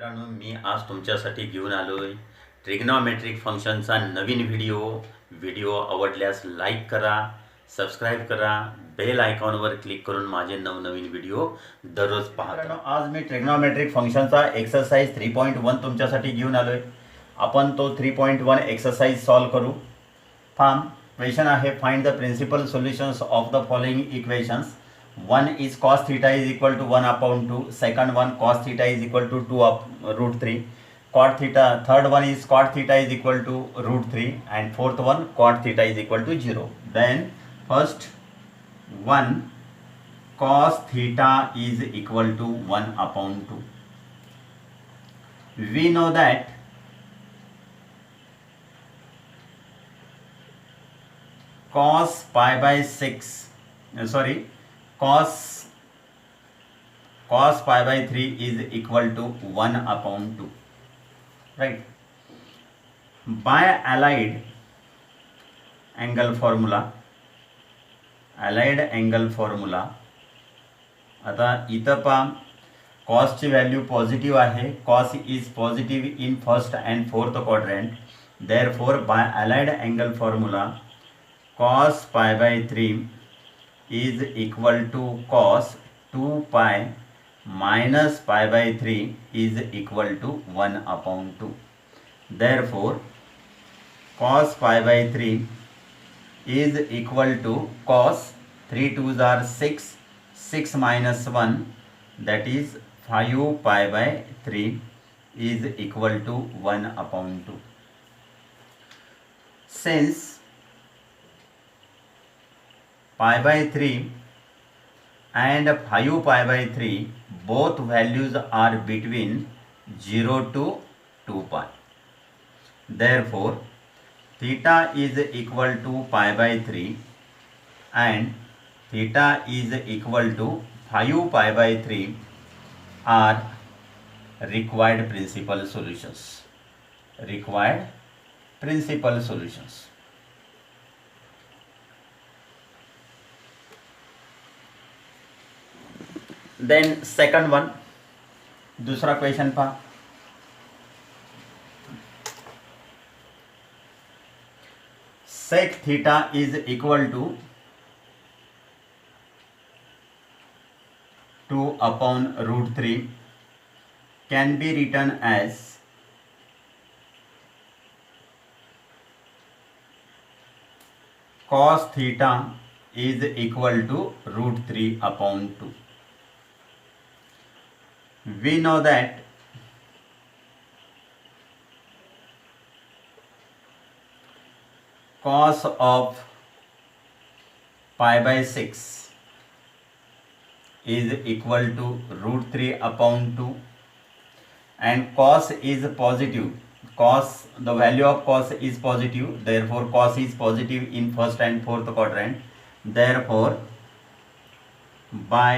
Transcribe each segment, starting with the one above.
मित्रांनो, मी आज तुमच्यासाठी घेऊन आलोय ट्रिग्नॉमेट्रिक फंक्शनचा नवीन व्हिडिओ आवडल्यास लाईक करा, सबस्क्राईब करा, बेल आयकॉनवर क्लिक करून माझे नवनवीन व्हिडिओ दररोज पाहता. आज मी ट्रिग्नॉमेट्रिक फंक्शनचा एक्सरसाइज 3.1 तुमच्यासाठी घेऊन आलोय. आपण तो 3.1 एक्सरसाइज सॉल्व करू. क्वेश्चन आहे, find the principal solutions of the following equations. One is cos theta is equal to 1/2. Second one, cos theta is equal to 2/√3. Cot theta, third one is cot theta is equal to √3, and fourth one cot theta is equal to 0. Then first one, cos theta is equal to 1/2. We know that cos pi by 6, cos pi by 3 is equal to 1/2, right? By allied angle formula, आता इथं पहा, कॉसची value positive आहे. Cos is positive in first and fourth quadrant. Therefore by allied angle formula cos pi by 3 is equal to cos 2 pi minus pi by 3 is equal to 1/2. Therefore, cos pi by 3 is equal to cos 3 2s are 6, 6 minus 1, that is 5 pi by 3 is equal to 1/2. Since pi by 3 and 5 pi by 3 both values are between 0 to 2 pi. Therefore, theta is equal to pi by 3 and theta is equal to 5 pi by 3 are required principal solutions. Then second one, दूसरा question पहा. Sec theta is equal to 2/√3 can be written as cos theta is equal to √3/2. We know that cos of pi by 6 is equal to √3/2, and cos is positive. The value of cos is positive, therefore cos is positive in first and fourth quadrant. Therefore, by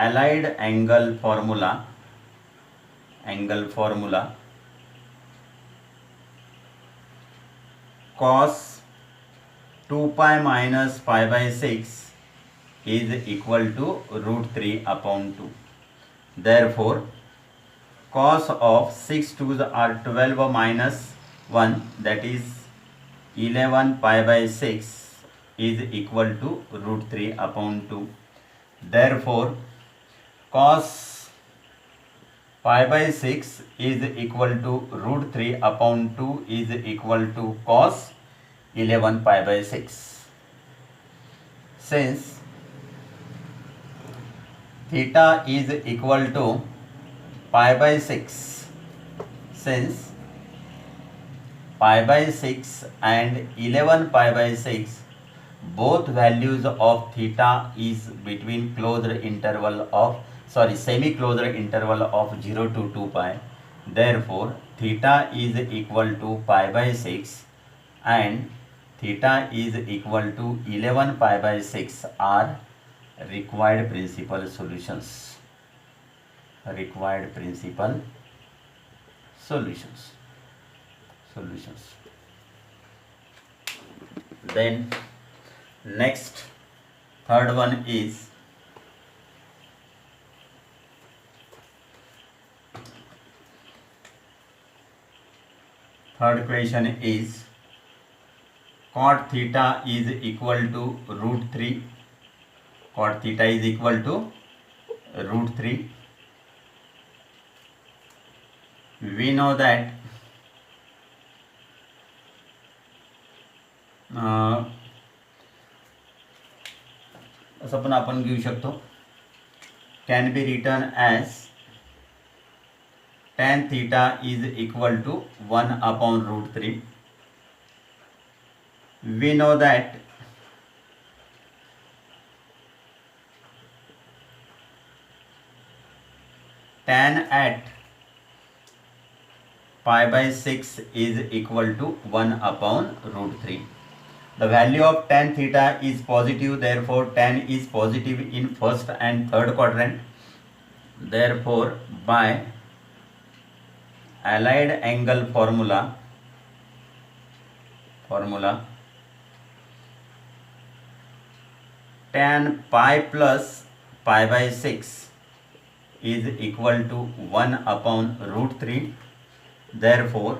allied angle formula, cos 2 pi minus pi by 6 is equal to √3/2. Therefore, cos of 6 2s are 12 minus 1, that is 11 pi by 6 is equal to √3/2. Therefore, cos pi by 6 is equal to √3/2 is equal to cos 11 pi by 6. Since theta is equal to pi by 6, since pi by 6 and 11 pi by 6 both values of theta is between semi-closed interval of 0 to 2 pi. Therefore, theta is equal to pi by 6 and theta is equal to 11 pi by 6 are required principal solutions. Then next, third one is Third question is cot theta is equal to root 3. Cot theta is equal to root 3. We know that असं पण आपण घेऊ शकतो, can be written as tan theta is equal to 1 upon root 3. We know that tan at pi by 6 is equal to 1 upon root 3. The value of tan theta is positive, therefore tan is positive in first and third quadrant. Therefore, by allied angle formula tan pi plus pi by 6 is equal to 1 upon root 3. Therefore,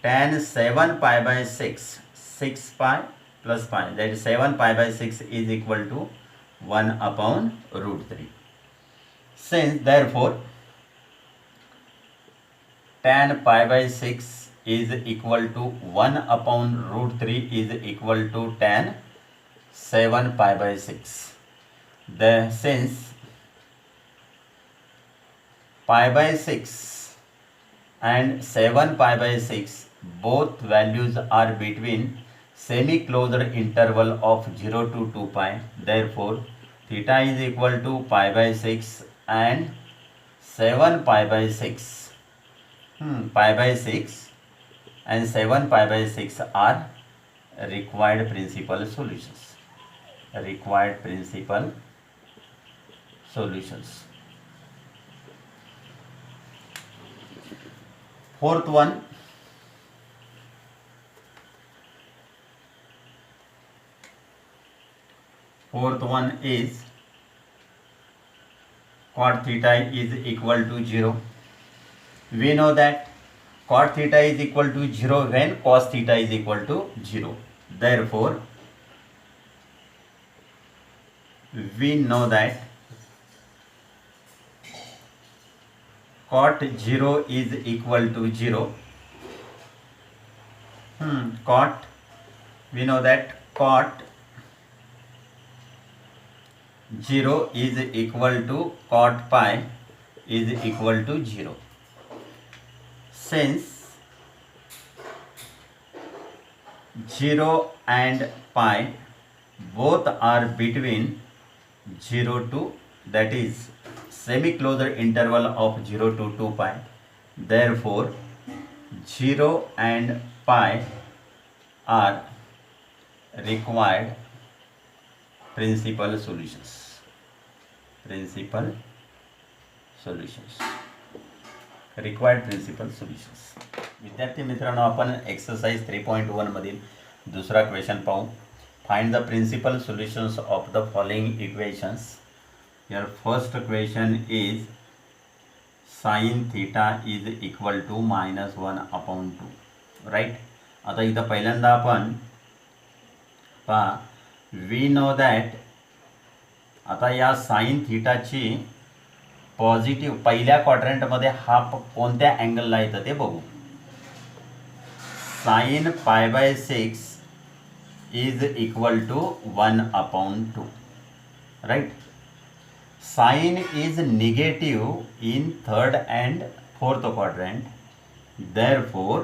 tan 7 pi by 6, 6 pi plus pi, that is 7 pi by 6 is equal to 1 upon root 3. Since therefore tan pi by 6 is equal to 1 upon root 3 is equal to tan 7 pi by 6. Since pi by 6 and 7 pi by 6 both values are between semi-closed interval of 0 to 2 pi, therefore theta is equal to pi by 6 and 7 pi by 6. Pi by 6 and 7 pi by 6 are required principal solutions. Fourth one, is cot theta is equal to 0. We know that cot theta is equal to 0 when cos theta is equal to 0. Therefore, we know that cot 0 is equal to 0. We know that cot 0 is equal to cot pi is equal to 0. Since 0 and pi both are between 0 to, that is semi-closed interval of 0 to 2 pi, therefore 0 and pi are required principal solutions. विद्यार्थी मित्रांनो, आपण exercise 3.1 मधील दुसरा question पाहू. Find the principal solutions of the following equations. Your first question is sin theta is equal to -1 upon 2, right? आता इथं पहिल्यांदा आपण पहा, we know that आता या साइन थीटाची पॉझिटिव्ह पहिल्या क्वाड्रंटमध्ये हा कोणत्या अँगलला येतं ते बघू. sin pi by 6 is equal to 1 upon 2, right? Sin is negative in third and fourth quadrant, therefore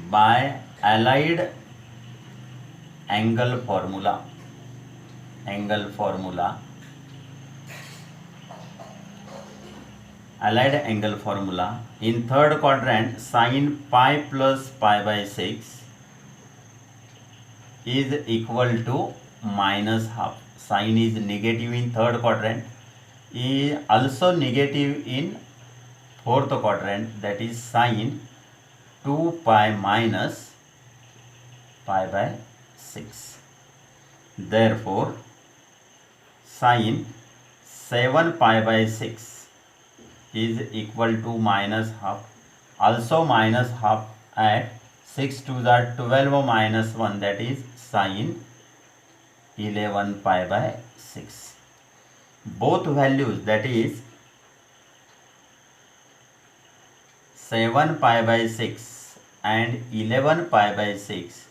by allied angle formula in third quadrant sin pi plus pi by 6 is equal to -half. Sin is negative in third quadrant, is also negative in fourth quadrant, that is sin 2 pi minus pi by 6. Therefore, sin 7 pi by 6 is equal to -half. also minus half at 6 2s are 12 minus 1, that is sine 11 pi by 6. Both values, that is 7 pi by 6 and 11 pi by 6,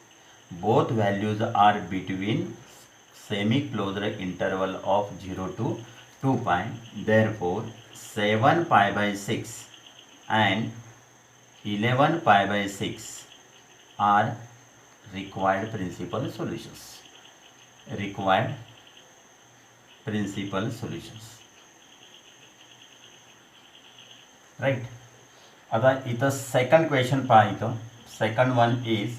both values are between semi-closed interval of 0 to 2 pi. Therefore 7 pi by 6 and 11 pi by 6 are required principal solutions. Required principal solutions. Right. आता इथं second question पहा. इथं second one is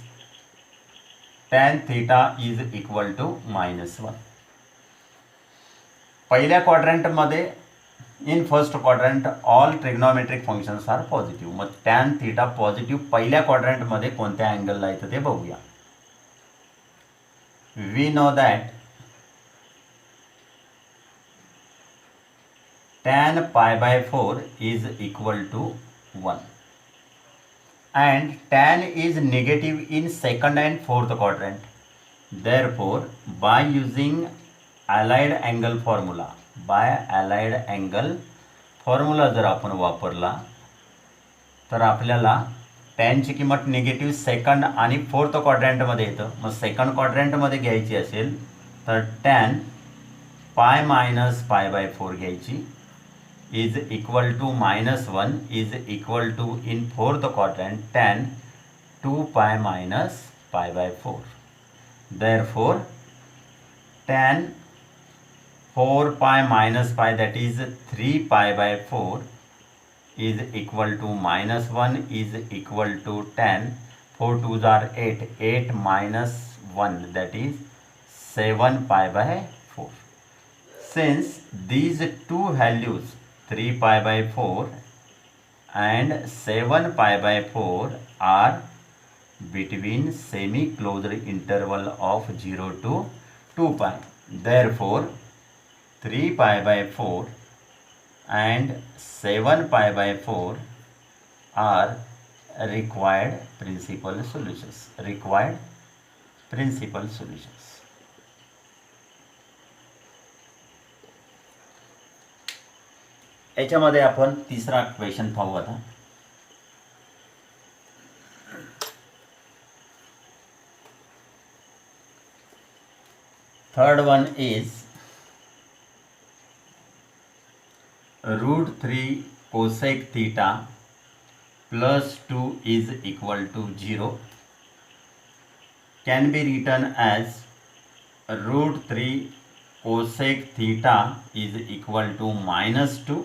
tan theta is equal to -1. पहिल्या क्वाड्रंटमध्ये in first quadrant all trigonometric functions are positive. मग tan theta positive पहिल्या क्वाड्रंटमध्ये कोणत्या अँगलला येतं ते बघूया. We know that tan pi by 4 is equal to 1 and tan is negative in second and fourth quadrant. Therefore by using allied angle formula, जर आपण वापरला तर आपल्याला tan ची किंमत निगेटिव्ह सेकंड आणि फोर्थ क्वाड्रंटमध्ये येतं. मग सेकंड क्वाड्रंटमध्ये घ्यायची असेल तर tan पाय मायनस पाय बाय 4 घ्यायची is equal to -1 is equal to in fourth quadrant tan 2 pi minus pi by 4. Therefore tan 4 pi minus pi, that is 3 pi by 4 is equal to -1 is equal to tan 4 2s are 8, 8 minus 1, that is 7 pi by 4. Since these two values 3 pi by 4 and 7 pi by 4 are between semi-closed interval of 0 to 2 pi. Therefore 3 pi by 4 and 7 pi by 4 are required principal solutions. Required principal solutions. याच्यामध्ये आपण तिसरा question पाहू. आता third one is √3 cosec theta plus 2 is equal to 0 can be written as √3 cosec theta is equal to -2.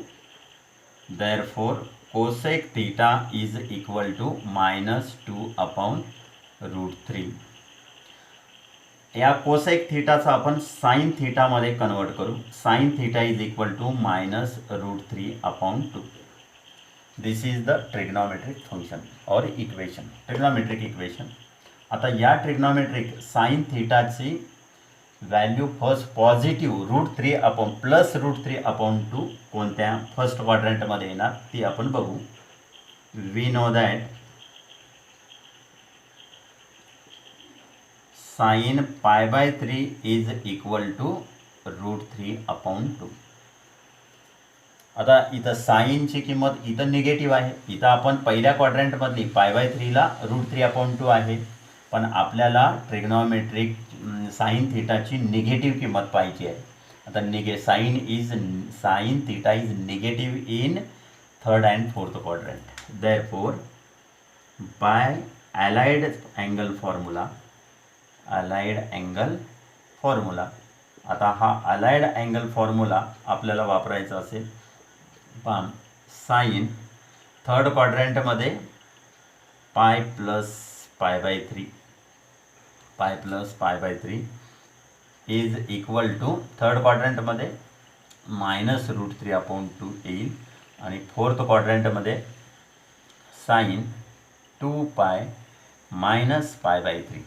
Therefore cosec theta is equal to -2 upon √3. या cosec थीटाचा आपण sine theta मध्ये convert करू. Sine theta is equal to -√3 upon 2. This is the trigonometric function और equation, trigonometric equation. आता या trigonometric sine थीटाची value first positive √3 upon plus √3 upon 2 कोणत्या फर्स्ट क्वाड्रंटमध्ये येणार ती आपण बघू. We know that sine pi by 3 is equal to √3 upon 2. आता इथं साईनची किंमत इथं निगेटिव्ह आहे. इथं आपण पहिल्या क्वाड्रंटमधली पाय बाय 3ला √3 अपॉन 2 आहे, पण आपल्याला ट्रिग्नोमेट्रिक साइन थीटाची निगेटिव्ह किंमत पाहिजे आहे. आता sign theta is negative in third and fourth quadrant. Therefore by allied angle formula, आता हा अलाइड अँगल फॉर्म्युला आपल्याला वापरायचा असेल. पण साइन थर्ड क्वाड्रंटमध्ये pi plus pi by 3 is equal to third क्वाड्रंटमध्ये -√3 अपॉन 2 येईल आणि फोर्थ क्वाड्रंटमध्ये sine 2 pi minus pi by 3,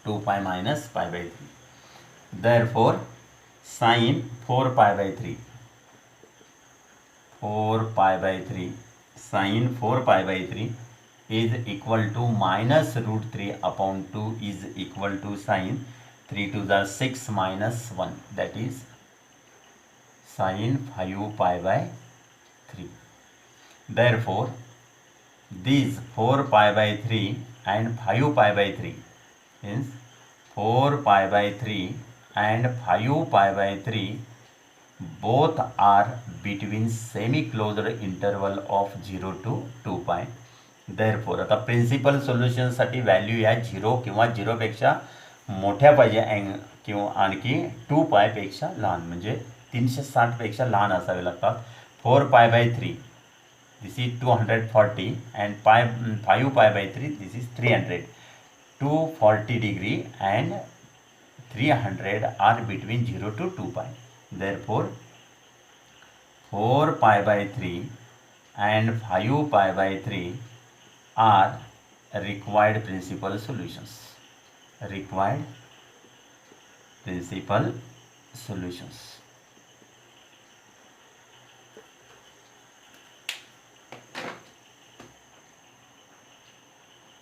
2 pi minus pi by 3. Therefore sine 4 pi by 3 sin 4 pi by 3 is equal to minus root 3 upon 2 is equal to sin 3 to the 6 minus 1, that is sin 5 pi by 3. Therefore, these 4 pi by 3 and 5 pi by 3 means 4 pi by 3 and 5 pi by 3 both are between semi-closed interval of 0 to 2 pi. Therefore, आता principal सोल्युशनसाठी value या 0 किंवा 0पेक्षा मोठ्या पाहिजे किंवा आणखी 2 पायपेक्षा लहान, म्हणजे 360पेक्षा लहान असावे लागतात. 4 pi by 3 this is 240 and 5 pi by 3 this is 300. 240 degree and 300 are between 0 to 2 pi. Therefore, 4 pi by 3 and 5 pi by 3 are required principal solutions. Required principal solutions.